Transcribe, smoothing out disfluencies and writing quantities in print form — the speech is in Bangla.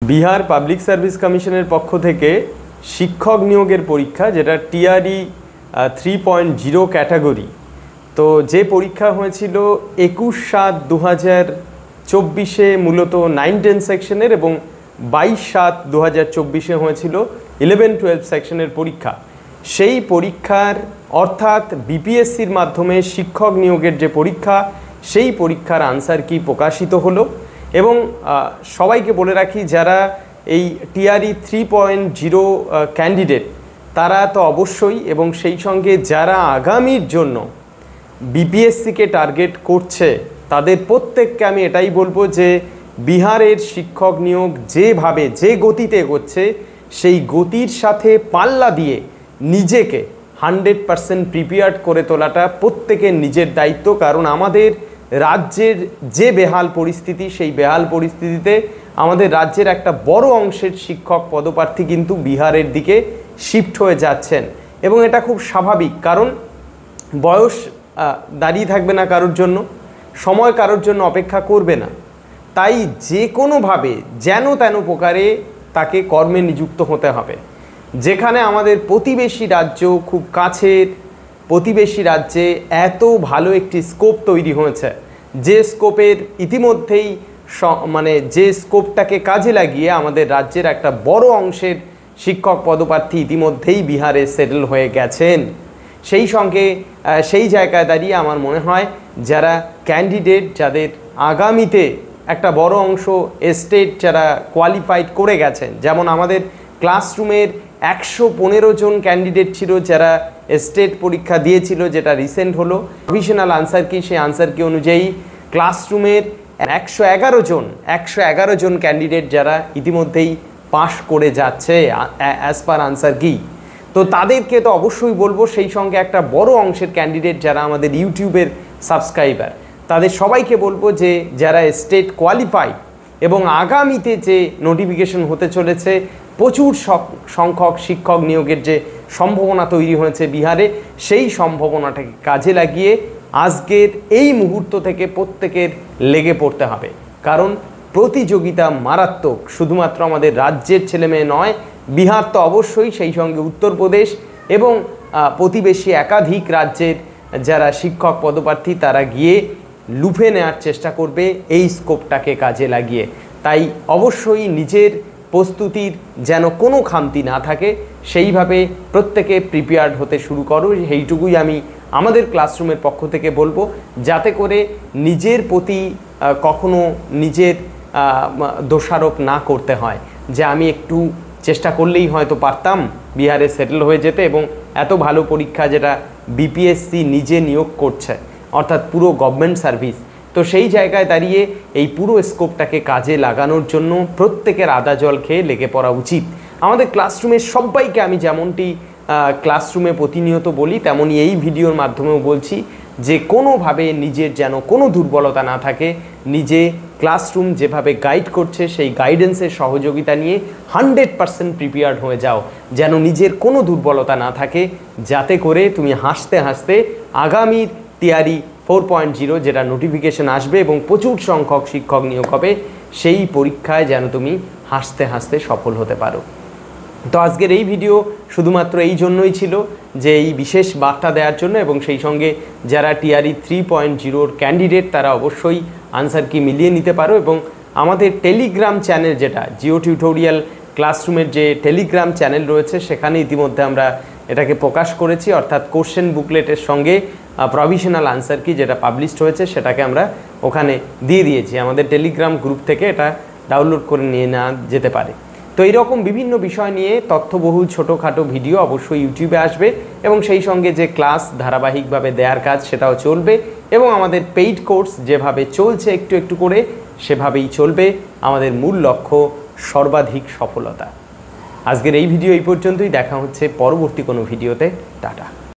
বিহার পাবলিক সার্ভিস কমিশনের পক্ষ থেকে শিক্ষক নিয়োগের পরীক্ষা, যেটা টিআরই 3.0 ক্যাটাগরি, তো যে পরীক্ষা হয়েছিল 21/7/2024 মূলত 9-10 সেকশনের এবং 22/7/2024 হয়েছিল 11-12 সেকশনের পরীক্ষা। সেই পরীক্ষার অর্থাৎ বিপিএসসির মাধ্যমে শিক্ষক নিয়োগের যে পরীক্ষা, সেই পরীক্ষার আনসার কি প্রকাশিত হলো। এবং সবাইকে বলে রাখি, যারা এই টিআরই 3.0 ক্যান্ডিডেট তারা তো অবশ্যই, এবং সেই সঙ্গে যারা আগামীর জন্য বিপিএসসিকে টার্গেট করছে তাদের প্রত্যেককে আমি এটাই বলবো যে বিহারের শিক্ষক নিয়োগ যেভাবে যে গতিতে এগোচ্ছে, সেই গতির সাথে পাল্লা দিয়ে নিজেকে 100% প্রিপেয়ার্ড করে তোলাটা প্রত্যেকের নিজের দায়িত্ব। কারণ আমাদের রাজ্যের যে বেহাল পরিস্থিতি, সেই বেহাল পরিস্থিতিতে আমাদের রাজ্যের একটা বড় অংশের শিক্ষক পদপ্রার্থী কিন্তু বিহারের দিকে শিফট হয়ে যাচ্ছেন, এবং এটা খুব স্বাভাবিক। কারণ বয়স দাঁড়িয়ে থাকবে না কারোর জন্য, সময় কারোর জন্য অপেক্ষা করবে না। তাই যে কোনোভাবে যেন তেন প্রকারে তাকে কর্মে নিযুক্ত হতে হবে। যেখানে আমাদের প্রতিবেশী রাজ্য, খুব কাছের প্রতিবেশী রাজ্যে এত ভালো একটি স্কোপ তৈরি হয়েছে, যে স্কোপের ইতিমধ্যেই যে স্কোপটাকে কাজে লাগিয়ে আমাদের রাজ্যের একটা বড় অংশের শিক্ষক পদপ্রার্থী ইতিমধ্যেই বিহারে সেটেল হয়ে গেছেন। সেই সঙ্গে সেই জায়গায় দাঁড়িয়ে আমার মনে হয় যারা ক্যান্ডিডেট, যাদের আগামীতে একটা বড় অংশ স্টেট যারা কোয়ালিফাইড করে গেছেন, যেমন আমাদের ক্লাসরুমের 115 জন ক্যান্ডিডেট ছিল যারা স্টেট পরীক্ষা দিয়েছিল, যেটা রিসেন্ট হলো প্রভিশনাল আনসার কি, সেই আনসার কি অনুযায়ী ক্লাসরুমের 111 জন ক্যান্ডিডেট যারা ইতিমধ্যেই পাশ করে যাচ্ছে অ্যাজ পার আনসার কি। তো তাদেরকে তো অবশ্যই বলবো, সেই সঙ্গে একটা বড় অংশের ক্যান্ডিডেট যারা আমাদের ইউটিউবের সাবস্ক্রাইবার, তাদের সবাইকে বলবো যে যারা স্টেট কোয়ালিফাইড এবং আগামীতে যে নোটিফিকেশন হতে চলেছে, প্রচুর সংখ্যক শিক্ষক নিয়োগের যে সম্ভাবনা তৈরি হয়েছে বিহারে, সেই সম্ভাবনাটাকে কাজে লাগিয়ে আজকের এই মুহূর্ত থেকে প্রত্যেকের লেগে পড়তে হবে। কারণ প্রতিযোগিতা মারাত্মক, শুধুমাত্র আমাদের রাজ্যের ছেলেমেয়ে নয়, বিহার তো অবশ্যই, সেই সঙ্গে উত্তরপ্রদেশ এবং প্রতিবেশী একাধিক রাজ্যের যারা শিক্ষক পদপ্রার্থী তারা গিয়ে লুফে নেওয়ার চেষ্টা করবে এই স্কোপটাকে কাজে লাগিয়ে। তাই অবশ্যই নিজের প্রস্তুতির যেন কোনো খামতি না থাকে, সেইভাবে প্রত্যেকে প্রিপেয়ার্ড হতে শুরু করো, সেইটুকুই আমি আমাদের ক্লাসরুমের পক্ষ থেকে বলবো, যাতে করে নিজের প্রতি কখনো নিজের দোষারোপ না করতে হয় যে আমি একটু চেষ্টা করলেই হয়তো পারতাম বিহারে সেটেল হয়ে যেতে। এবং এত ভালো পরীক্ষা যেটা বিপিএসসি নিজে নিয়োগ করছে, অর্থাৎ পুরো গভর্নমেন্ট সার্ভিস, তো সেই জায়গায় দাঁড়িয়ে এই পুরো স্কোপটাকে কাজে লাগানোর জন্য প্রত্যেকের আদা জল খেয়ে লেগে পড়া উচিত। আমাদের ক্লাসরুমের সবাইকে আমি যেমনটি ক্লাসরুমে প্রতিনিয়ত বলি, তেমনই এই ভিডিওর মাধ্যমেও বলছি যে কোনোভাবে নিজের যেন কোনো দুর্বলতা না থাকে, নিজে ক্লাসরুম যেভাবে গাইড করছে সেই গাইডেন্সের সহযোগিতা নিয়ে 100% প্রিপেয়ার্ড হয়ে যাও, যেন নিজের কোনো দুর্বলতা না থাকে, যাতে করে তুমি হাসতে হাসতে আগামীর টিআরই 4.0 যেটা নোটিফিকেশন আসবে এবং প্রচুর সংখ্যক শিক্ষক নিয়োগ হবে, সেই পরীক্ষায় যেন তুমি হাসতে হাসতে সফল হতে পারো। তো আজকের এই ভিডিও শুধুমাত্র এই জন্যই ছিল যে এই বিশেষ বার্তা দেওয়ার জন্য, এবং সেই সঙ্গে যারা টিআরই 3.0 ক্যান্ডিডেট তারা অবশ্যই আনসার কি মিলিয়ে নিতে পারো। এবং আমাদের টেলিগ্রাম চ্যানেল, যেটা জিও টিউটোরিয়াল ক্লাসরুমের যে টেলিগ্রাম চ্যানেল রয়েছে, সেখানে ইতিমধ্যে আমরা এটাকে প্রকাশ করেছি, অর্থাৎ কোশ্চেন বুকলেটের সঙ্গে প্রভিশনাল আনসার কি যেটা পাবলিশড হয়েছে সেটাকে আমরা ওখানে দিয়ে দিয়েছি। আমাদের টেলিগ্রাম গ্রুপ থেকে এটা ডাউনলোড করে নিয়ে নেওয়া যেতে পারে। তো এইরকম বিভিন্ন বিষয় নিয়ে তথ্যবহুল ছোটোখাটো ভিডিও অবশ্যই ইউটিউবে আসবে, এবং সেই সঙ্গে যে ক্লাস ধারাবাহিকভাবে দেওয়ার কাজ সেটাও চলবে, এবং আমাদের পেইড কোর্স যেভাবে চলছে একটু একটু করে সেভাবেই চলবে। আমাদের মূল লক্ষ্য সর্বাধিক সফলতা। আজকের এই ভিডিও এই পর্যন্তই, দেখা হচ্ছে পরবর্তী কোনো ভিডিওতে। টাটা।